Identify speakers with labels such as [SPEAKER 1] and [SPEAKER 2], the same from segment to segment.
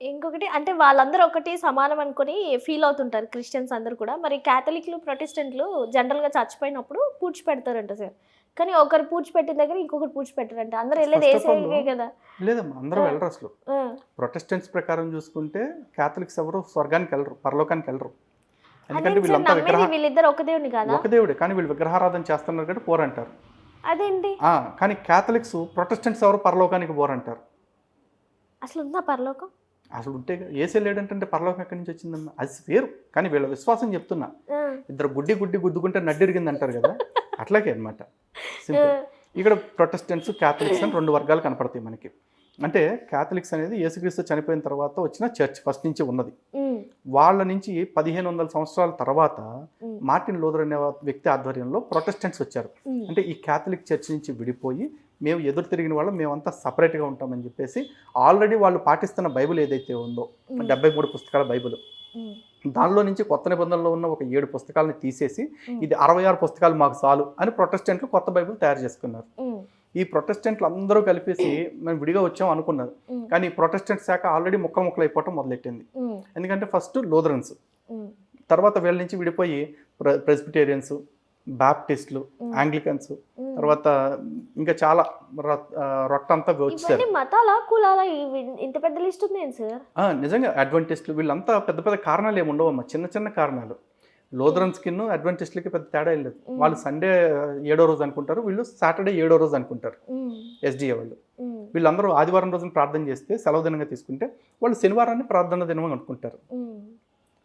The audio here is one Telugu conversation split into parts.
[SPEAKER 1] ఇంకొకటి అంటే వాళ్ళందరూ ఒకటి సమానం అనుకుని ఫీల్ అవుతుంటారు క్రిస్టియన్స్ అందరూ కూడా. మరి క్యాథలిక్‌లు, ప్రొటెస్టెంట్‌లు జనరల్‌గా చచ్చిపోయినప్పుడు పూడ్చిపెడతారంట సార్. కానీ ఒకరు పూడ్చిపెట్టిన దగ్గర ఇంకొకరు పూడ్చిపెట్టరంట. అందరూ ఎళ్ళేది
[SPEAKER 2] ఫస్ట్ ఆఫ్ ఆల్
[SPEAKER 1] యేసయ్యకే గదా!
[SPEAKER 2] లేదమ్మా, అందరూ
[SPEAKER 1] ఆ!
[SPEAKER 2] వెళ్ళరసలు.
[SPEAKER 1] ఆ!
[SPEAKER 2] ప్రొటెస్టెంట్స్ ప్రకారం చూసుకుంటే క్యాథలిక్స్ ఎవరు స్వర్గానికెళ్ళరు, పరలోకానికెళ్ళరు. ఎందుకంటే
[SPEAKER 1] అదేంటి సార్
[SPEAKER 2] వీళ్ళంతా
[SPEAKER 1] నమ్మేది వీళ్ళిద్దరు ఒక దేవుడిని కాదా?
[SPEAKER 2] ఒక దేవుడే. కానీ వీళ్ళు విగ్రహారాధన చేస్తున్నారు కాబట్టి పోరంటారు.
[SPEAKER 1] అదేంటి?
[SPEAKER 2] కానీ క్యాథలిక్స్, ప్రొటెస్టెంట్స్ ఎవరు పరలోకానికి పోరంటారు.
[SPEAKER 1] అసలుందా పరలోకం?
[SPEAKER 2] అసలు ఉంటే యేసే లేడంటే పరలోకం ఎక్కడి నుంచి వచ్చిందమ్మా? అది వేరు. కానీ వీళ్ళ విశ్వాసం చెప్తున్నా.
[SPEAKER 1] ఆ!
[SPEAKER 2] ఇద్దరు గుడ్డి గుద్దుకుంటే నడ్డిరిగింది అంటారు కదా! అట్లాగే అనమాట.
[SPEAKER 1] ఆ!
[SPEAKER 2] సింపుల్. ఇక్కడ ప్రొటెస్టెంట్స్, క్యాథలిక్స్ అని 2 వర్గాలు కనపడతాయి మనకి. అంటే క్యాథలిక్స్ అనేది యేసుక్రీస్తు చనిపోయిన తర్వాత వచ్చిన చర్చ్ ఫస్ట్ నుంచి ఉన్నది.
[SPEAKER 1] హ్మ్.
[SPEAKER 2] వాళ్ళ నుంచి 1500 సంవత్సరాల తర్వాత
[SPEAKER 1] హ్మ్.
[SPEAKER 2] మార్టిన్ లూథర్ అనే వ్యక్తి ఆధ్వర్యంలో ప్రొటెస్టెంట్స్ వచ్చారు.
[SPEAKER 1] హ్మ్.
[SPEAKER 2] అంటే ఈ క్యాథలిక్ చర్చ్ నుంచి విడిపోయి మేము ఎదురు తిరిగిన వాళ్ళం, మేమంతా సపరేట్‌గా ఉంటామని చెప్పేసి ఆల్రెడీ వాళ్ళు పాటిస్తున్న బైబిల్ ఏదైతే ఉందో, 73 పుస్తకాల బైబిల్,
[SPEAKER 1] హ్మ్.
[SPEAKER 2] దానిలో నుంచి కొత్త నిబంధనలో ఉన్న ఒక 7 పుస్తకాలను తీసేసి
[SPEAKER 1] హ్మ్.
[SPEAKER 2] ఇది 66 పుస్తకాలు మాకు చాలు అని ప్రొటెస్టెంట్లు కొత్త బైబిల్ తయారు చేసుకున్నారు.
[SPEAKER 1] హ్మ్.
[SPEAKER 2] ఈ ప్రొటెస్టెంట్లు అందరూ కలిపేసి మేము విడిగా వచ్చాం అనుకున్నారు.
[SPEAKER 1] హ్మ్.
[SPEAKER 2] కానీ ఈ ప్రొటెస్టెంట్ శాఖ ఆల్రెడీ ముక్కలు ముక్కలు అయిపోవటం మొదలెట్టింది.
[SPEAKER 1] హ్మ్.
[SPEAKER 2] ఎందుకంటే ఫస్ట్ లూథరన్స్,
[SPEAKER 1] హ్మ్.
[SPEAKER 2] తర్వాత వీళ్ళ నుంచి విడిపోయి ప్రెస్బిటేరియన్స్, బాప్టిస్టులు,
[SPEAKER 1] హ్మ్.
[SPEAKER 2] యాంగ్లికన్స్,
[SPEAKER 1] హ్మ్.
[SPEAKER 2] తర్వాత ఇంకా చాలా రొట్టంతా వచ్చేసారు.
[SPEAKER 1] ఇవన్నీ మతాలా? కులాలా? ఇవి ఇంత పెద్ద లిస్ట్ ఉందేంటి సార్?
[SPEAKER 2] నిజంగా అడ్వెంటిస్టులు వీళ్ళంతా పెద్ద పెద్ద కారణాలు ఏమి ఉండవమ్మా, చిన్న చిన్న కారణాలు. లూథరన్స్‌కిను అడ్వెంటిస్టులకి పెద్ద తేడా ఏం లేదు.
[SPEAKER 1] హ్మ్.
[SPEAKER 2] వాళ్ళు సండే ఏడో రోజు అనుకుంటారు, వీళ్ళు సాటర్డే ఏడో రోజు అనుకుంటారు.
[SPEAKER 1] హ్మ్.
[SPEAKER 2] ఎస్‌డిఏ వాళ్ళు.
[SPEAKER 1] హ్మ్.
[SPEAKER 2] వీళ్ళందరూ ఆదివారం రోజున ప్రార్థన చేస్తే సెలవు దినంగా తీసుకుంటే, వాళ్ళు శనివారాన్ని ప్రార్థన దినం అనుకుంటారు.
[SPEAKER 1] హ్మ్.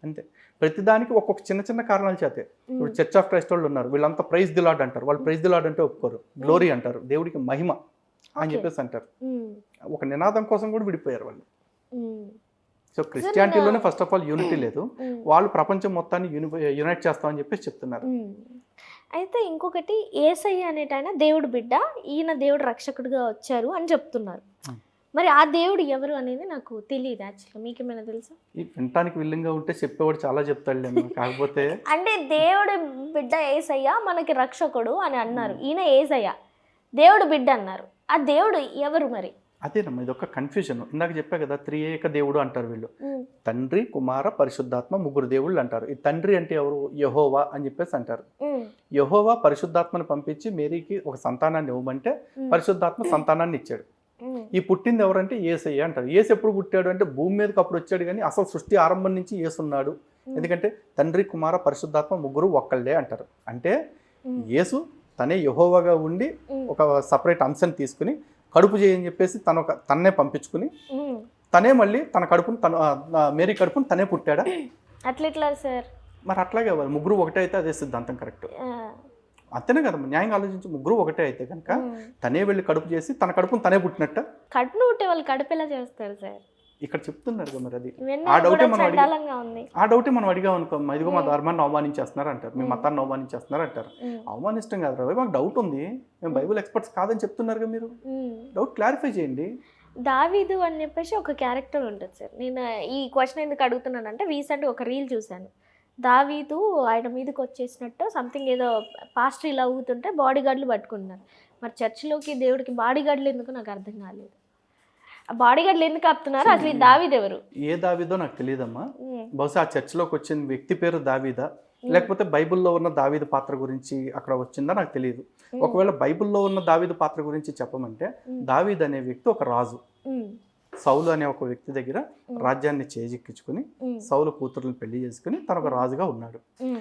[SPEAKER 2] అంతే. ప్రతిదానికి ఒక్కొక్క చిన్న చిన్న కారణాల చేతే. ఇప్పుడు
[SPEAKER 1] హ్మ్.
[SPEAKER 2] చర్చ్ ఆఫ్ క్రైస్ట్ వాళ్ళు ఉన్నారు. వీళ్ళంతా ప్రైజ్ ది లార్డ్ అంటారు. వాళ్ళు ప్రైజ్ ది లార్డ్ అంటే ఒప్పుకోరు. గ్లోరీ అంటారు. దేవుడికి మహిమ అని
[SPEAKER 1] ఓకే.
[SPEAKER 2] చెప్పేసి అంటారు.
[SPEAKER 1] హ్మ్.
[SPEAKER 2] ఒక నినాదం కోసం కూడా విడిపోయారు వాళ్ళు.
[SPEAKER 1] హ్మ్.
[SPEAKER 2] సో
[SPEAKER 1] సార్ నేను
[SPEAKER 2] క్రిస్టియానిటీలోనే ఫస్ట్ ఆఫ్ ఆల్ యూనిటీ లేదు.
[SPEAKER 1] హ్మ్.
[SPEAKER 2] వాళ్ళు ప్రపంచం మొత్తాన్ని యునైట్ చేస్తామని చెప్పేసి చెప్తున్నారు.
[SPEAKER 1] హ్మ్. అయితే ఇంకొకటి యేసయ్య అనేటాయన దేవుడి బిడ్డ. ఈయన దేవుడు రక్షకుడిగా వచ్చారు అని చెప్తున్నారు.
[SPEAKER 2] హ్మ్.
[SPEAKER 1] మరి ఆ దేవుడు ఎవరు అనేది నాకు తెలీదు యాక్చువల్‌గా. మీకేమైనా తెలుసా?
[SPEAKER 2] ఈ వినటానికి విల్లింగ్‌గా ఉంటే చెప్పేవాడు చాలా చెప్తాడులేమ్మా. కాకపోతే
[SPEAKER 1] అంటే దేవుడి బిడ్డ యేసయ్య మనకి రక్షకుడు అని అన్నారు.
[SPEAKER 2] హ్మ్.
[SPEAKER 1] ఈయన యేసయ్య. దేవుడు బిడ్డ అన్నారు. ఆ దేవుడు ఎవరు మరి?
[SPEAKER 2] అదేనమ్మా, ఇదొక కన్‌ఫ్యూజన్. ఇందాక చెప్పా కదా! త్రియేక దేవుడు అంటారు వీళ్ళు.
[SPEAKER 1] హ్మ్.
[SPEAKER 2] తండ్రి, కుమార, పరిశుద్ధాత్మ ముగ్గురు దేవుళ్ళు అంటారు. ఈ తండ్రి అంటే ఎవరు? యెహోవా అని చెప్పేసి అంటారు.
[SPEAKER 1] హ్మ్.
[SPEAKER 2] యెహోవా పరిశుద్ధాత్మను పంపించి మేరీకి ఒక సంతానాన్ని ఇవ్వమంటే
[SPEAKER 1] హ్మ్.
[SPEAKER 2] పరిశుద్ధాత్మ సంతానాన్ని ఇచ్చాడు.
[SPEAKER 1] హ్మ్.
[SPEAKER 2] ఈ పుట్టింది ఎవరంటే యేసయ్య అంటారు. యేసు ఎప్పుడు పుట్టాడు అంటే భూమి మీదకి అప్పుడు వచ్చాడు, కానీ అసలు సృష్టి ఆరంభం నుంచి యేసున్నాడు.
[SPEAKER 1] హ్మ్.
[SPEAKER 2] ఎందుకంటే తండ్రి, కుమార, పరిశుద్ధాత్మ ముగ్గురు ఒక్కళ్ళే అంటారు. అంటే
[SPEAKER 1] హ్మ్.
[SPEAKER 2] యేసు తనే యెహోవాగా ఉండి
[SPEAKER 1] హ్మ్.
[SPEAKER 2] ఒక సపరేట్ అంశాన్ని తీసుకుని కడుపు చేయని చెప్పేసి తన్నే పంపించుకుని
[SPEAKER 1] హ్మ్.
[SPEAKER 2] తనే మళ్ళీ తన కడుపును మేరీ కడుపును తనే పుట్టాడా?
[SPEAKER 1] అట్లెట్లా సార్?
[SPEAKER 2] మరి అట్లాగే అవ్వాలి. ముగ్గురు ఒకటే అయితే అదే సిద్ధాంతం కరెక్ట్.
[SPEAKER 1] ఆ!
[SPEAKER 2] అంతేనే కదా! న్యాయంగా ఆలోచించి ముగ్గురు ఒకటే అయితే గనక
[SPEAKER 1] హ్మ్.
[SPEAKER 2] తనే వెళ్లి కడుపు చేసి తన కడుపును తనే పుట్టినట్ట?
[SPEAKER 1] కడుపున పుట్టే వాళ్ళు కడుపెలా చేస్తారు సార్?
[SPEAKER 2] ఇక్కడ చెప్తున్నారుగా మరి అది. ఆ
[SPEAKER 1] వినడానికి
[SPEAKER 2] డౌటే
[SPEAKER 1] కూడా
[SPEAKER 2] మనం అడిగి
[SPEAKER 1] చండాలంగా ఉంది.
[SPEAKER 2] ఆ డౌటే మనం అడిగామనుకో, అమ్మా ఇదిగో మా
[SPEAKER 1] హ్మ్.
[SPEAKER 2] ధర్మాన్ని అవమానించేస్తున్నారు అంటారు. మీ
[SPEAKER 1] హ్మ్.
[SPEAKER 2] మతాన్ని అవమానించేస్తున్నారు అంటారు.
[SPEAKER 1] హ్మ్.
[SPEAKER 2] అవమానించడం కాదురా బాబు, మాకు డౌట్ ఉంది. మేము
[SPEAKER 1] హ్మ్.
[SPEAKER 2] బైబిల్ ఎక్స్పర్ట్స్ కాదని చెప్తున్నారుగా మీరు.
[SPEAKER 1] హ్మ్.
[SPEAKER 2] డౌట్ క్లారిఫై చేయండి.
[SPEAKER 1] దావీదు అని చెప్పేసి ఒక క్యారెక్టర్ ఉంటది సార్. నేను ఈ క్వెషన్ ఎందుకు అడుగుతున్నానంటే రీసెంట్‌గా ఒక రీల్ చూసాను. దావీదు ఆయన మీదకొచ్చేసినట్టు సంథింగ్ ఏదో పాస్టర్ ఇలా ఊగుతుంటే బాడీగార్డ్‌లు పట్టుకున్నారు. మరి చర్చ్‌లోకి దేవుడికి బాడీగార్డ్‌లు ఎందుకో నాకు అర్థం కాలేదు. ఆ బాడీగార్డ్‌లు ఎందుకు ఆపుతున్నారు?
[SPEAKER 2] అసలు
[SPEAKER 1] అసలు ఈ దావీదెవరు?
[SPEAKER 2] ఏ దావీదో నాకు తెలియదమ్మా.
[SPEAKER 1] హ్మ్.
[SPEAKER 2] బహుశా ఆ చర్చిలోకి వచ్చిన వ్యక్తి పేరు దావీదా?
[SPEAKER 1] హ్మ్.
[SPEAKER 2] లేకపోతే బైబిల్‌లో ఉన్న దావీదు పాత్ర గురించి అక్కడ వచ్చిందా నాకు తెలీదు.
[SPEAKER 1] హ్మ్.
[SPEAKER 2] ఒకవేళ బైబిల్‌లో ఉన్న దావీదు పాత్ర గురించి చెప్పమంటే,
[SPEAKER 1] హ్మ్.
[SPEAKER 2] దావీదు అనే వ్యక్తి ఒక రాజు.
[SPEAKER 1] హ్మ్.
[SPEAKER 2] సౌలు అనే ఒక వ్యక్తి దగ్గర
[SPEAKER 1] హ్మ్.
[SPEAKER 2] రాజ్యాన్ని చేజిక్కించుకుని
[SPEAKER 1] హ్మ్.
[SPEAKER 2] సౌలు కూతుర్లను పెళ్లి చేసుకుని తను ఒక రాజుగా ఉన్నాడు.
[SPEAKER 1] హ్మ్.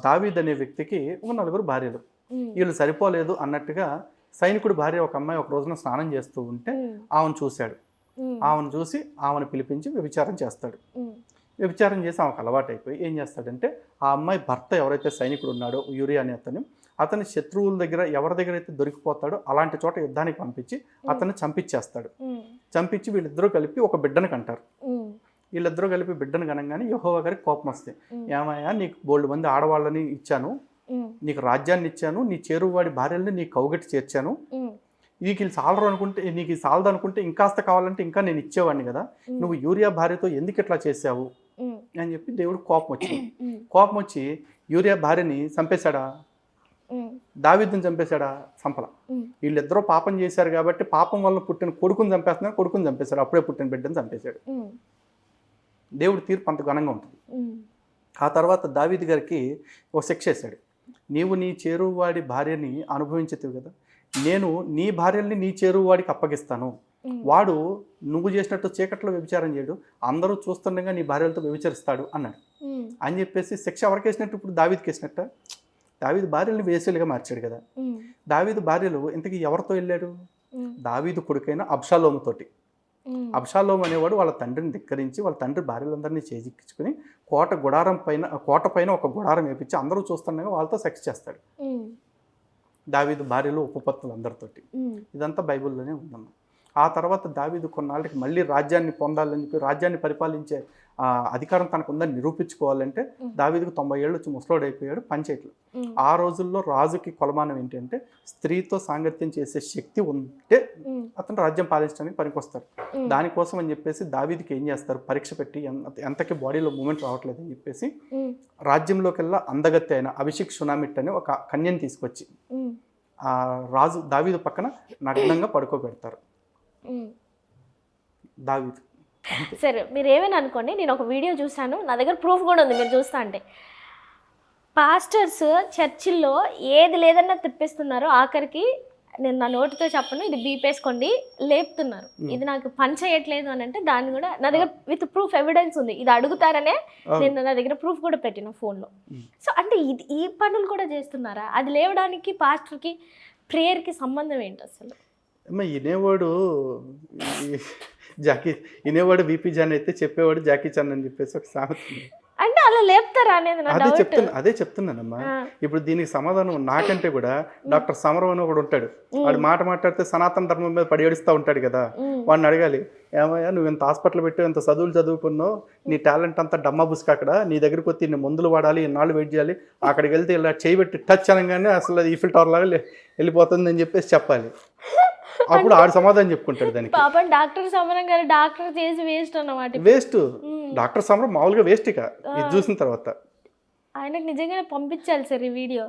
[SPEAKER 2] దావీద్ అనే వ్యక్తికి ఒక నలుగురు భార్యలు.
[SPEAKER 1] హ్మ్.
[SPEAKER 2] వీళ్ళు సరిపోలేదు అన్నట్టుగా సైనికుడి భార్య ఒక అమ్మాయి ఒక రోజున స్నానం చేస్తూ ఉంటే
[SPEAKER 1] హ్మ్.
[SPEAKER 2] ఆమెను చూశాడు.
[SPEAKER 1] హ్మ్.
[SPEAKER 2] ఆమెను చూసి ఆమెను పిలిపించి వ్యభిచారం చేస్తాడు.
[SPEAKER 1] హ్మ్.
[SPEAKER 2] వ్యభిచారం చేసి ఆమెకు అలవాటైపోయి ఏం చేస్తాడంటే, ఆ అమ్మాయి భర్త ఎవరైతే సైనికుడు ఉన్నాడో యూరియా అనే అతని శత్రువుల దగ్గర ఎవరి దగ్గర అయితే దొరికిపోతాడో అలాంటి చోట యుద్ధానికి పంపించి అతన్ని చంపించేస్తాడు.
[SPEAKER 1] హ్మ్.
[SPEAKER 2] చంపించి వీళ్ళిద్దరూ కలిపి ఒక బిడ్డను కంటారు.
[SPEAKER 1] హ్మ్.
[SPEAKER 2] వీళ్ళిద్దరూ కలిపి బిడ్డను కనంగానే యెహోవా గారికి కోపం వస్తుంది.
[SPEAKER 1] హ్మ్.
[SPEAKER 2] ఏమయ్యా, నీకు బోల్డు మంది ఆడవాళ్ళని ఇచ్చాను,
[SPEAKER 1] హ్మ్.
[SPEAKER 2] నీకు రాజ్యాన్ని ఇచ్చాను, నీ చేరువాడి భార్యల్ని నీ కౌగట్టి చేర్చాను,
[SPEAKER 1] హ్మ్.
[SPEAKER 2] నీకు ఇది చాలరు అనుకుంటే, నీకు ఇది చాలదు అనుకుంటే ఇంకాస్త కావాలంటే ఇంకా నేను ఇచ్చేవాడిని కదా,
[SPEAKER 1] హ్మ్.
[SPEAKER 2] నువ్వు యూరియా భార్యతో ఎందుకు ఇట్లా చేసావు
[SPEAKER 1] హ్మ్.
[SPEAKER 2] అని చెప్పి దేవుడు కోపం వచ్చింది.
[SPEAKER 1] హ్మ్.
[SPEAKER 2] కోపం వచ్చి యూరియా భార్యని చంపేశాడా? దావీదుని చంపేశాడా? చంపల. వీళ్ళిద్దరూ పాపం చేశారు కాబట్టి పాపం వల్ల పుట్టిన కొడుకుని చంపేస్తున్నాడు, కొడుకుని చంపేశాడు, అప్పుడే పుట్టిన బిడ్డను చంపేశాడు. దేవుడి తీర్పు అంత ఘనంగా ఉంటుంది. ఆ తర్వాత దావీదు గారికి ఒక శిక్ష వేశాడు. నీవు నీ చేరువాడి భార్యని అనుభవించేతివి కదా, నేను నీ భార్యల్ని నీ చేరువాడికి అప్పగిస్తాను. వాడు నువ్వు చేసినట్టు చీకట్లో వ్యభిచారం చేయడు, అందరూ చూస్తుండగా నీ భార్యలతో వ్యభిచరిస్తాడు అన్నాడు. అని చెప్పేసి శిక్ష ఎవరికి వేసినట్టు? ఇప్పుడు దావీదుకి వేసినట్ట. దావీదు భార్యల్ని వేసేలుగా మార్చాడు కదా. దావీదు భార్యలు ఇంతకీ ఎవరితో వెళ్ళాడు? దావీదు కొడుకైన అబ్షాలోముతోటి. అబ్షాలోము అనేవాడు వాళ్ళ తండ్రిని ధిక్కరించి వాళ్ళ తండ్రి భార్యలందరినీ చేజిక్కించుకుని కోట పైన ఒక గుడారం వేపించి అందరూ చూస్తుండగా వాళ్ళతో సెక్స్ చేస్తాడు దావీదు భార్యలు ఉపపత్తులు అందరితోటి. ఇదంతా బైబిల్లోనే ఉందన్న. ఆ తర్వాత దావీదు కొన్నాళ్ళకి మళ్ళీ రాజ్యాన్ని పొందాలని చెప్పి రాజ్యాన్ని పరిపాలించే అధికారం తనకు ఉందని నిరూపించుకోవాలంటే దావీదుకు 90 ఏళ్ళు వచ్చి ముసలోడు అయిపోయాడు, పంచేట్లు. ఆ రోజుల్లో రాజుకి కొలమానం ఏంటంటే స్త్రీతో సాంగత్యం చేసే శక్తి ఉంటే అతను రాజ్యం పాలించడానికి పనికొస్తారు. దానికోసం అని చెప్పేసి దావీదుకి ఏం చేస్తారు, పరీక్ష పెట్టి ఎంతకి బాడీలో మూమెంట్ రావట్లేదు అని చెప్పేసి రాజ్యంలోకెల్లా అందగత్తె అయిన అభిషేక్ షునామిట్ అని ఒక కన్యని తీసుకొచ్చి ఆ రాజు దావీదు పక్కన నగ్నంగా పడుకోబెడతారు. దావీదు
[SPEAKER 1] సరే, మీరు ఏమైనా అనుకోండి, నేను ఒక వీడియో చూశాను, నా దగ్గర ప్రూఫ్ కూడా ఉంది, మీరు చూస్తా అంటే పాస్టర్స్ చర్చిల్లో ఏది లేదన్నా తిప్పిస్తున్నారు, ఆఖరికి నేను నా నోటితో చెప్పను, ఇది బీపేసుకోండి, లేపుతున్నారు. ఇది నాకు పని చేయట్లేదు అని అంటే దాన్ని కూడా నా దగ్గర విత్ ప్రూఫ్ ఎవిడెన్స్ ఉంది. ఇది అడుగుతారనే నేను నా దగ్గర ప్రూఫ్ కూడా పెట్టిన ఫోన్లో. సో అంటే ఇది ఈ పనులు కూడా చేస్తున్నారా? అది లేవడానికి పాస్టర్కి ప్రేయర్కి సంబంధం ఏంటి అసలు?
[SPEAKER 2] వినేవాడు వినేవాడు విపి జాన్ అయితే చెప్పేవాడు జాకీ చాన్ అని చెప్పేసి ఒక సామెత.
[SPEAKER 1] అంటే అలా లేపుతారా అనేది
[SPEAKER 2] అదే చెప్తున్నానమ్మా. ఇప్పుడు దీనికి సమాధానం నాకంటే కూడా డాక్టర్ సమరం అని ఒకడు ఉంటాడు, వాడు మాట్లాడితే సనాతన ధర్మం మీద పడి ఏడుస్తూ ఉంటాడు కదా. వాడిని అడగాలి, ఏమయ్యా నువ్వు ఇంత హాస్పిటల్ పెట్టావు, ఇంత చదువులు చదువుకున్నావు, నీ టాలెంట్ అంతా డమ్మా బుస్క, అక్కడ నీ దగ్గరికి వచ్చి ఇన్ని మందులు వాడాలి, ఇన్నాళ్ళు వెయిట్ చేయాలి, అక్కడికి వెళ్తే ఇలా చేయబెట్టి టచ్ అనగానే అసలు అది ఈఫిల్ టవర్ లాగా వెళ్ళిపోతుంది అని చెప్పేసి చెప్పాలి. అప్పుడు ఆడు సమాధానం చెప్పుకుంటాడు దానికి.
[SPEAKER 1] పాపం డాక్టర్ సమరం గారు డాక్టర్ చేసి వేస్ట్ అన్నమాట.
[SPEAKER 2] వేస్ట్ డాక్టర్ సమరం మామూలుగా వేస్ట్. ఇక ఇది చూసిన తర్వాత
[SPEAKER 1] ఆయనకు నిజంగానే పంపించాలి సార్ ఈ వీడియో.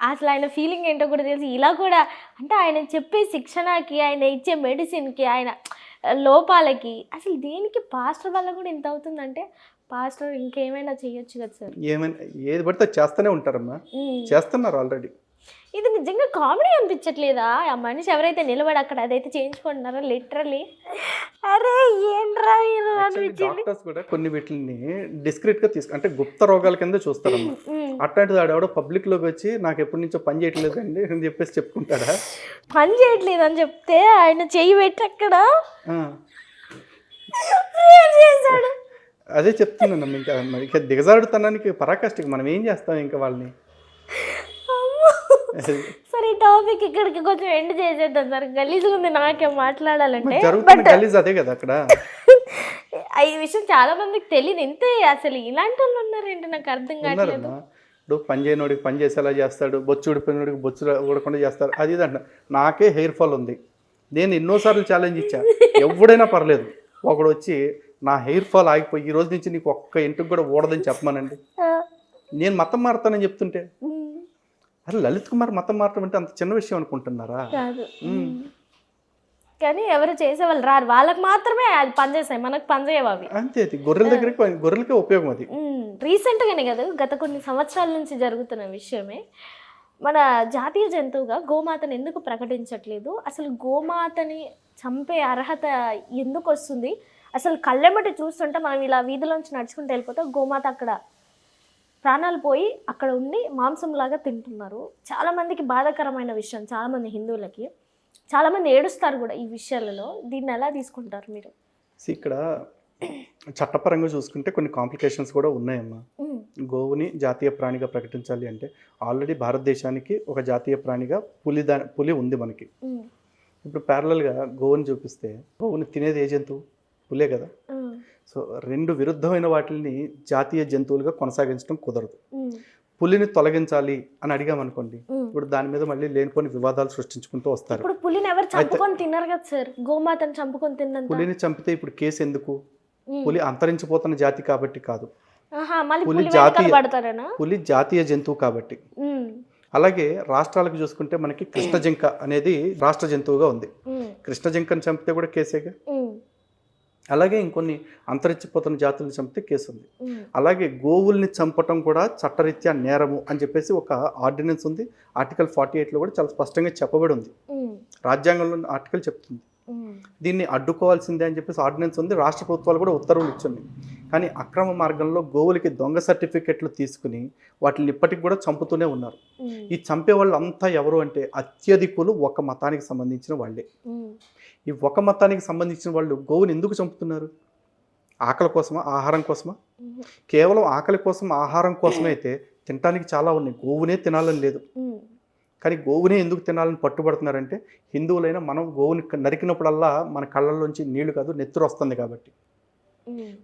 [SPEAKER 1] అసలు ఆయన ఫీలింగ్ ఏంటో కూడా తెలిసి ఇలా కూడా అంటే ఆయన చెప్పే శిక్షణకి, ఆయన ఇచ్చే మెడిసిన్కి, ఆయన లోపాలకి, అసలు దేనికి పాస్టర్ వల్ల కూడా ఇంత అవుతుందంటే పాస్టర్ ఇంకేమైనా చేయొచ్చు కదా సార్.
[SPEAKER 2] ఏమైనా ఏది పడితే చేస్తూనే ఉంటారమ్మా, చేస్తున్నారు ఆల్రెడీ.
[SPEAKER 1] ఇది నిజంగా కామెడీ అనిపించట్లేదా? ఆ మనిషి ఎవరైతే నిలబడి అక్కడ అదైతే చేయించుకుంటున్నారో లిటరల్లీ అరే ఏంట్రా
[SPEAKER 2] డాక్టర్స్ కూడా కొన్ని వీటిని డిస్క్రీట్ గా అంటే గుప్త రోగాల కింద చూస్తారమ్మా. అట్లాంటిది ఆడెవడో పబ్లిక్ లోకి వచ్చి నాకు ఎప్పటి నుంచో పని చేయట్లేదు అండి అని చెప్పేసి చెప్పుకుంటాడా?
[SPEAKER 1] పని చేయట్లేదు అని చెప్తే ఆయన చెయ్యి పెట్టి అక్కడ
[SPEAKER 2] అదే చెప్తున్నాను. ఇంకా దిగజారుడుతనానికి పరాకాష్ఠకి మనం ఏం చేస్తాం ఇంకా వాళ్ళని.
[SPEAKER 1] సరే ఈ టాపిక్ ఇక్కడికి కొంచెం ఎండ్ చేసేద్దాం సార్, గలీజ్ ఉంది నాకే మాట్లాడాలంటే.
[SPEAKER 2] అదే కదా అక్కడ
[SPEAKER 1] ఈ విషయం చాలా మందికి తెలియదు. ఇంతే అసలు ఇలాంటి వాళ్ళు ఉన్నారేంటి నాకు అర్థం కావట్లేదు.
[SPEAKER 2] ఇప్పుడు పని చేయనోడికి పని చేసేలా చేస్తాడు, బొచ్చు ఊడిపోయినోడికి బొచ్చు ఊడకుండా చేస్తారు. అది ఇదంట. నాకే హెయిర్ ఫాల్ ఉంది, నేను ఎన్నోసార్లు ఛాలెంజ్ ఇచ్చా, ఎవడైనా పర్లేదు ఒకడు వచ్చి నా హెయిర్ ఫాల్ ఆగిపోయి ఈ రోజు నుంచి నీకు ఒక్క ఇంటికి కూడా ఊడదని చెప్పమానండి, నేను మతం మారుతానని చెప్తుంటే అరే లలిత్ కుమార్ మతం మారటం అంటే అంత చిన్న విషయం అనుకుంటున్నారా?
[SPEAKER 1] కానీ ఎవరు చేసేవాళ్ళు రారు, వాళ్ళకి మాత్రమే అది పనిచేస్తాయి, మనకు పనిచేయవు అవి.
[SPEAKER 2] అంతే, అది గొర్రెల దగ్గరికి గొర్రెలకే ఉపయోగం. అది
[SPEAKER 1] రీసెంట్గానే కదా, గత కొన్ని సంవత్సరాల నుంచి జరుగుతున్న విషయమే. మన జాతీయ జంతువుగా గోమాతను ఎందుకు ప్రకటించట్లేదు? అసలు గోమాతని చంపే అర్హత ఎందుకు వస్తుంది? అసలు కళ్ళెమ్మటి చూస్తుంటే మనం ఇలా వీధిలోంచి నడుచుకుంటూ వెళ్ళిపోతే గోమాత అక్కడ ప్రాణాలు పోయి అక్కడ ఉండి మాంసంలాగా తింటున్నారు. చాలామందికి బాధాకరమైన విషయం, చాలామంది హిందువులకి, చాలామంది ఏడుస్తారు కూడా ఈ విషయాలలో. దీన్ని ఎలా తీసుకుంటారు మీరు?
[SPEAKER 2] ఇక్కడ చట్టపరంగా చూసుకుంటే కొన్ని కాంప్లికేషన్స్ కూడా ఉన్నాయమ్మా. గోవుని జాతీయ ప్రాణిగా ప్రకటించాలి అంటే ఆల్రెడీ భారతదేశానికి ఒక జాతీయ ప్రాణిగా పులి ఉంది మనకి. ఇప్పుడు ప్యారలల్గా గోవుని చూపిస్తే గోవుని తినేది ఏ జంతువు? పులే కదా. సో రెండు విరుద్ధమైన వాటిని జాతీయ జంతువులుగా కొనసాగించడం కుదరదు. పులిని తొలగించాలి అని అడిగామనుకోండి, ఇప్పుడు దాని మీద మళ్ళీ లేనిపోని వివాదాలు సృష్టించుకుంటూ వస్తారు.
[SPEAKER 1] ఇప్పుడు పులిని ఎవరు చంపుకొని తిన్నారు కదా సార్, గోమాతను చంపుకొని తిన్నారు.
[SPEAKER 2] పులిని చంపితే ఇప్పుడు కేసు ఎందుకు? పులి అంతరించిపోతున్న జాతి కాబట్టి కాదు, పులి జాతీయ జంతువు కాబట్టి. అలాగే రాష్ట్రాలకు చూసుకుంటే మనకి కృష్ణ జింక అనేది రాష్ట్ర జంతువుగా ఉంది. కృష్ణ జింకను చంపితే కూడా కేసేగా. అలాగే ఇంకొన్ని అంతరించిపోతున్న జాతులను చంపితే కేసు ఉంది. అలాగే గోవుల్ని చంపటం కూడా చట్టరీత్యా నేరము అని చెప్పేసి ఒక ఆర్డినెన్స్ ఉంది. ఆర్టికల్ 48లో కూడా చాలా స్పష్టంగా చెప్పబడి ఉంది. రాజ్యాంగంలో ఆర్టికల్ చెప్తుంది దీన్ని అడ్డుకోవాల్సిందే అని చెప్పేసి ఆర్డినెన్స్ ఉంది. రాష్ట్ర ప్రభుత్వాలు కూడా ఉత్తర్వులు ఇచ్చింది. కానీ అక్రమ మార్గంలో గోవులకి దొంగ సర్టిఫికెట్లు తీసుకుని వాటిని ఇప్పటికి కూడా చంపుతూనే ఉన్నారు. ఈ చంపే వాళ్ళు అంతా ఎవరు అంటే అత్యధికులు ఒక మతానికి సంబంధించిన వాళ్ళే. ఈ ఒక మతానికి సంబంధించిన వాళ్ళు గోవుని ఎందుకు చంపుతున్నారు? ఆకలి కోసమా, ఆహారం కోసమా? కేవలం ఆకలి కోసం, ఆహారం కోసమే అయితే తినడానికి చాలా ఉన్నాయి. గోవునే తినాలని లేదు. కానీ గోవునే ఎందుకు తినాలని పట్టుబడుతున్నారంటే హిందువులైన మనం గోవుని నరికినప్పుడల్లా మన కళ్ళల్లోంచి నీళ్లు కాదు నెత్తురు వస్తుంది కాబట్టి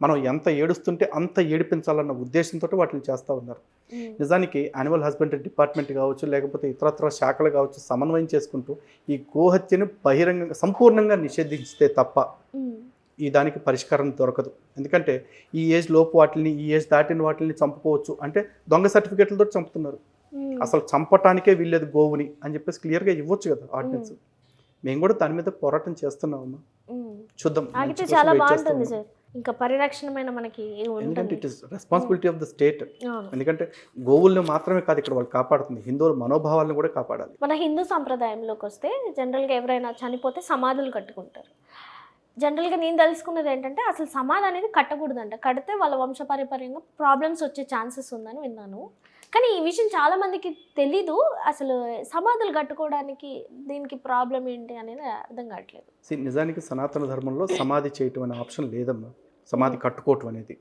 [SPEAKER 2] మనం ఎంత ఏడుస్తుంటే అంత ఏడిపించాలన్న ఉద్దేశంతో వాటిని చేస్తూ ఉన్నారు. నిజానికి యానిమల్ హస్బెండరీ డిపార్ట్మెంట్ కావచ్చు, లేకపోతే ఇతరత్ర శాఖలు కావచ్చు, సమన్వయం చేసుకుంటూ ఈ గోహత్యను బహిరంగంగా సంపూర్ణంగా నిషేధించితే తప్ప ఈ దానికి పరిష్కారం దొరకదు. ఎందుకంటే ఈ ఏజ్ లోపు వాటిని, ఈ ఏజ్ దాటిన వాటిని చంపుకోవచ్చు అంటే దొంగ సర్టిఫికెట్లతో చంపుతున్నారు. అసలు చంపటానికే వీల్లేదు గోవుని అని చెప్పేసి క్లియర్గా ఇవ్వచ్చు కదా ఆర్డినెన్స్. మేము కూడా దాని మీద పోరాటం చేస్తున్నామమ్మా. చూద్దాం.
[SPEAKER 1] చాలా బాగుంటుంది సార్. ఇంకా పరిరక్షణమైన మనకి
[SPEAKER 2] ఎందుకంటే it is responsibility of the state. ఎందుకంటే గోవుల్ని మాత్రమే కాదు ఇక్కడ వాళ్ళు కాపాడుతుంది, హిందువుల మనోభావాలను కూడా కాపాడాలి.
[SPEAKER 1] మన హిందూ సంప్రదాయంలోకి వస్తే జనరల్గా ఎవరైనా చనిపోతే సమాధులు కట్టుకుంటారు. జనరల్గా నేను తెలుసుకున్నది ఏంటంటే అసలు సమాధి అనేది కట్టకూడదంట. కడితే వాళ్ళ వంశపారంపర్యంగా ప్రాబ్లమ్స్ వచ్చే ఛాన్సెస్ ఉందని విన్నాను. కానీ ఈ విషయం చాలామందికి తెలీదు. అసలు సమాధులు కట్టుకోవడానికి దీనికి ప్రాబ్లం ఏంటి అనేది అర్థం కావట్లేదు.
[SPEAKER 2] నిజానికి సనాతన ధర్మంలో సమాధి చేయటం అనే ఆప్షన్ లేదమ్మా, సమాధి కట్టుకోవటం అనేది.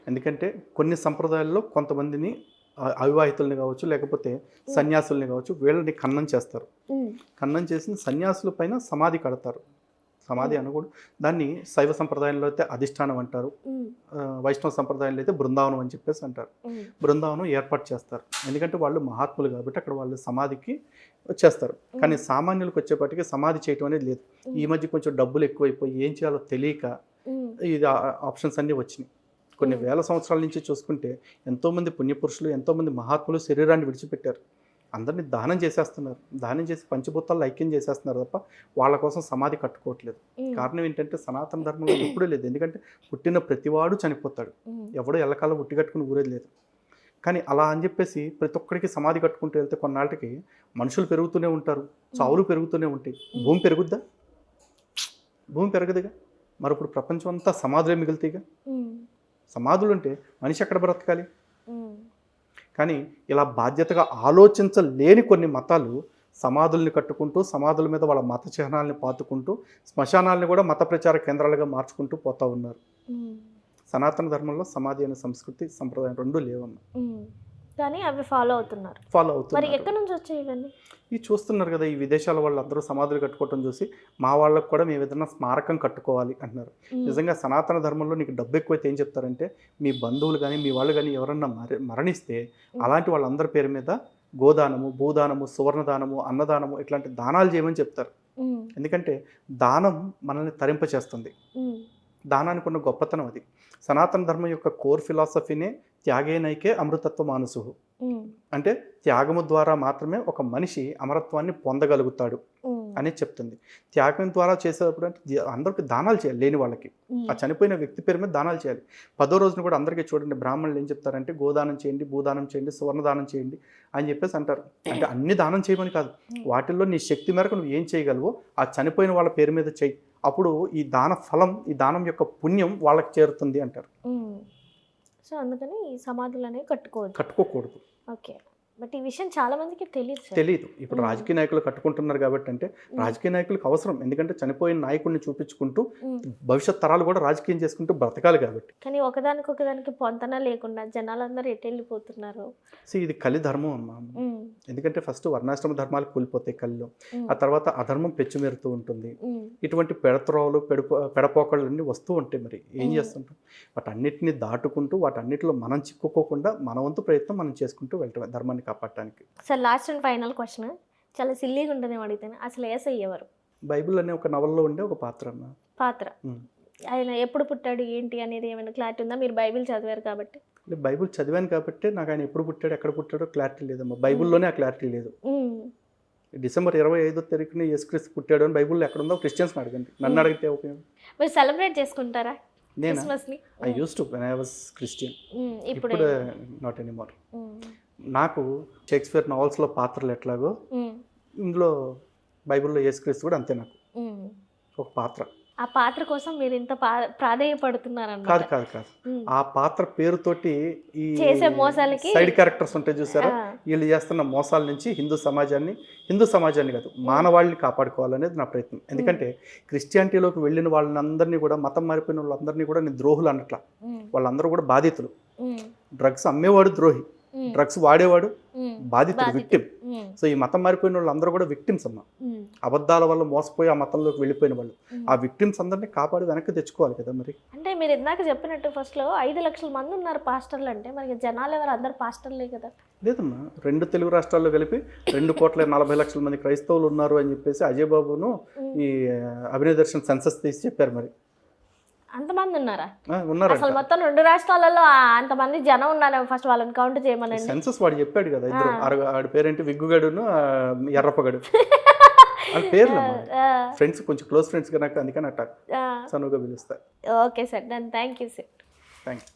[SPEAKER 2] ఎందుకంటే కొన్ని సంప్రదాయాల్లో కొంతమందిని అవివాహితుల్ని కావచ్చు, లేకపోతే సన్యాసుల్ని కావచ్చు, వీళ్ళని ఖననం చేస్తారు. ఖననం చేసిన సన్యాసుల పైన సమాధి కడతారు. సమాధి అనకూడదు. దాన్ని శైవ సంప్రదాయంలో అయితే అధిష్టానం అంటారు, వైష్ణవ సంప్రదాయంలో అయితే బృందావనం అని చెప్పేసి అంటారు. బృందావనం ఏర్పాటు చేస్తారు ఎందుకంటే వాళ్ళు మహాత్ములు కాబట్టి అక్కడ వాళ్ళు సమాధికి చేస్తారు. కానీ సామాన్యులకు వచ్చేప్పటికీ సమాధి చేయటం అనేది లేదు. ఈ మధ్య కొంచెం డబ్బులు ఎక్కువైపోయి ఏం చేయాలో తెలియక ఇది ఆప్షన్స్ అన్నీ వచ్చినాయి. కొన్ని వేల సంవత్సరాల నుంచి చూసుకుంటే ఎంతోమంది పుణ్యపురుషులు, ఎంతోమంది మహాత్ములు శరీరాన్ని విడిచిపెట్టారు. అందరినీ దానం చేసేస్తున్నారు. దానం చేసి పంచభూతాలు ఐక్యం చేసేస్తున్నారు తప్ప వాళ్ళ కోసం సమాధి కట్టుకోవట్లేదు. కారణం ఏంటంటే సనాతన ధర్మంలో ఎప్పుడూ లేదు. ఎందుకంటే పుట్టిన ప్రతివాడు చనిపోతాడు, ఎవడో ఎల్లకాలం ఉట్టి కట్టుకుని ఊరేది లేదు. కానీ అలా అని చెప్పేసి ప్రతి ఒక్కరికి సమాధి కట్టుకుంటూ వెళ్తే కొన్నాళ్ళకి మనుషులు పెరుగుతూనే ఉంటారు, చావులు పెరుగుతూనే ఉంటాయి. భూమి పెరుగుద్దా? భూమి పెరగదుగా. మరి ఇప్పుడు ప్రపంచం అంతా సమాధులే మిగులుతాయిగా. సమాధులు ఉంటే మనిషి ఎక్కడ బ్రతకాలి? కానీ ఇలా బాధ్యతగా ఆలోచించలేని కొన్ని మతాలు సమాధుల్ని కట్టుకుంటూ, సమాధుల మీద వాళ్ళ మత చిహ్నాలని పాతుకుంటూ, శ్మశానాలని కూడా మత ప్రచార కేంద్రాలుగా మార్చుకుంటూ పోతూ ఉన్నారు. సనాతన ధర్మంలో సమాధి అనే సంస్కృతి, సంప్రదాయం రెండూ లేవన్నా.
[SPEAKER 1] కానీ అవి ఫాలో అవుతున్నారు. మరి ఎక్కడి నుంచి వచ్చాయి ఇవన్నీ?
[SPEAKER 2] ఇవి చూస్తున్నారు కదా, ఈ విదేశాల వాళ్ళు అందరూ సమాధులు కట్టుకోవటం చూసి మా వాళ్ళకు కూడా మేము ఏదైనా స్మారకం కట్టుకోవాలి అంటున్నారు. నిజంగా సనాతన ధర్మంలో నీకు డబ్బు ఎక్కువైతే ఏం చెప్తారంటే మీ బంధువులు కానీ మీ వాళ్ళు కానీ ఎవరన్నా మరణిస్తే అలాంటి వాళ్ళందరి పేరు మీద గోదానము, భూదానము, సువర్ణదానము, అన్నదానము ఇట్లాంటి దానాలు చేయమని చెప్తారు. ఎందుకంటే దానం మనల్ని తరింపచేస్తుంది. దానానికి ఉన్న గొప్పతనం అది. సనాతన ధర్మం యొక్క కోర్ ఫిలాసఫీనే త్యాగేనైకే అమృతత్వ మానసు. అంటే త్యాగము ద్వారా మాత్రమే ఒక మనిషి అమరత్వాన్ని పొందగలుగుతాడు అని చెప్తుంది. త్యాగం ద్వారా చేసేటప్పుడు అంటే అందరికి దానాలు చేయాలి, లేని వాళ్ళకి. ఆ చనిపోయిన వ్యక్తి పేరు మీద దానాలు చేయాలి. 10వ రోజున కూడా అందరికీ చూడండి, బ్రాహ్మణులు ఏం చెప్తారంటే గోదానం చేయండి, భూదానం చేయండి, సువర్ణదానం చేయండి అని చెప్పేసి అంటారు. అంటే అన్ని దానం చేయమని కాదు, వాటిల్లో నీ శక్తి మేరకు నువ్వు ఏం చేయగలవో ఆ చనిపోయిన వాళ్ళ పేరు మీద చెయ్యి. అప్పుడు ఈ దాన ఫలం, ఈ దానం యొక్క పుణ్యం వాళ్ళకి చేరుతుంది అంటారు.
[SPEAKER 1] సో అందుకని ఈ సమాధులు అనేవి
[SPEAKER 2] కట్టుకోకూడదు.
[SPEAKER 1] ఓకే. బట్ ఈ విషయం చాలా మందికి
[SPEAKER 2] తెలియదు. ఇప్పుడు రాజకీయ నాయకులు కట్టుకుంటున్నారు కాబట్టి, అంటే రాజకీయ నాయకులకు అవసరం. ఎందుకంటే చనిపోయిన నాయకుడిని చూపించుకుంటూ భవిష్యత్ తరాలు కూడా రాజకీయం చేసుకుంటూ బ్రతకాలి కాబట్టి.
[SPEAKER 1] కానీ ఒకదానికి పొంతన లేకుండా జనాలందరూ ఎటు వెళ్ళిపోతున్నారు.
[SPEAKER 2] ఇది కలి ధర్మం అమ్మా. ఎందుకంటే ఫస్ట్ వర్ణాశ్రమ ధర్మాలు కూలిపోతాయి కలిలో, ఆ తర్వాత అధర్మం పెచ్చుమెరుతూ ఉంటుంది. ఇటువంటి పెడత్రోవలు, పెడపోకళ్ళన్నీ వస్తూ ఉంటాయి. మరి ఏం చేస్తుంటాం? వాటన్నిటిని దాటుకుంటూ వాటన్నిటిలో మనం చిక్కుకోకుండా మన వంతు ప్రయత్నం మనం చేసుకుంటూ వెళ్ళటం ధర్మాన్ని కాపాడటానికి.
[SPEAKER 1] Sir last and final question, చాలా సిల్లీగా ఉంటుంది అడిగితే, అసలు యేసయ్య ఎవరు?
[SPEAKER 2] బైబిల్ అనే ఒక నవల్లో ఉండే ఒక పాత్ర అన్న.
[SPEAKER 1] పాత్ర ఆయన ఎప్పుడు పుట్టాడు ఏంటి అనేది ఏమైనా క్లారిటీ ఉందా? మీరు బైబిల్ చదివారు కాబట్టి.
[SPEAKER 2] బైబిల్ చదివాను కాబట్టి నాకు ఆయన ఎప్పుడు పుట్టాడు ఎక్కడ పుట్టాడో క్లారిటీ లేదమ్మా. బైబిల్లోనే ఆ క్లారిటీ లేదు. డిసెంబర్ 25వ తారీఖున యేసుక్రీస్తు పుట్టాడు అని బైబిల్లో ఎక్కడ ఉందో క్రిస్టియన్స్ని అడగండి, నన్ను అడిగితే ఉపయోగం.
[SPEAKER 1] మీరు సెలబ్రేట్ చేసుకుంటారా
[SPEAKER 2] నేను
[SPEAKER 1] క్రిస్మస్ని?
[SPEAKER 2] I use to when I was Christian.
[SPEAKER 1] ఇప్పుడు
[SPEAKER 2] ఇప్పుడు నాట్ ఎనీమోర్. నాకు షేక్స్పియర్ నావల్స్లో పాత్రలు ఎట్లాగో ఇందులో బైబిల్లో యేసుక్రీస్తు కూడా అంతే. నాకు ఒక పాత్ర,
[SPEAKER 1] ఆ పాత్ర కోసం మీరు ఇంత ప్రాధేయపడుతున్నారన్నమాట.
[SPEAKER 2] కాదు కాదు కాదు, ఆ పాత్ర పేరుతోటి ఈ
[SPEAKER 1] చేసే మోసాలకి
[SPEAKER 2] సైడ్ క్యారెక్టర్స్ ఉంటాయి చూసారా, వీళ్ళు చేస్తున్న మోసాల నుంచి హిందూ సమాజాన్ని కాదు మానవాళిని కాపాడుకోవాలనేది నా ప్రయత్నం. ఎందుకంటే క్రిస్టియానిటీలోకి వెళ్ళిన వాళ్ళందరినీ కూడా, మతం మారిపోయిన వాళ్ళందరినీ కూడా నేను ద్రోహులు అన్నట్ల. వాళ్ళందరూ కూడా బాధితులు. డ్రగ్స్ అమ్మేవాడు ద్రోహి, డ్రగ్స్ వాడేవాడు బాధితుడు, విక్టిమ్. సో ఈ మతం మారిపోయిన వాళ్ళు అందరూ కూడా విక్టిమ్స్ అమ్మా. అబద్ధాల వల్ల మోసపోయి ఆ మతంలోకి వెళ్ళిపోయిన వాళ్ళు. ఆ విక్టిమ్స్ అందరినీ కాపాడి వెనక్కి తెచ్చుకోవాలి కదా మరి.
[SPEAKER 1] అంటే మీరు ఇందాక చెప్పినట్టు ఫస్ట్లో 5 లక్షల మంది ఉన్నారు పాస్టర్లు అంటే, మరి జనాలు ఎవరు? అందరు పాస్టర్లే కదా.
[SPEAKER 2] లేదమ్మా, 2 తెలుగు రాష్ట్రాల్లో కలిపి 2,40,00,000 మంది క్రైస్తవులు ఉన్నారు అని చెప్పేసి అజయ్ బాబును ఈ అభినయ దర్శన్ సెన్సస్ తీసి చెప్పారు. మరి
[SPEAKER 1] అంతమంది ఉన్నారా?
[SPEAKER 2] ఉన్నారు.
[SPEAKER 1] అసలు మొత్తం 2 రాష్ట్రాలలో అంతమంది జనం ఉన్నారు. ఫస్ట్ వాళ్ళని కౌంట్ చేయమనండి.
[SPEAKER 2] సెన్సస్ వాడు చెప్పాడు కదా, ఇద్దరు. ఆడి పేరేంటి, విగ్గుగడును ఎర్రప్పగడు వాళ్ళ పేర్లు. ఫ్రెండ్స్, కొంచెం క్లోజ్ ఫ్రెండ్స్ కనుక అందుకని అట్ట చనువుగా పిలుస్తా.
[SPEAKER 1] Okay sir, done. Thank you sir.
[SPEAKER 2] Thank you.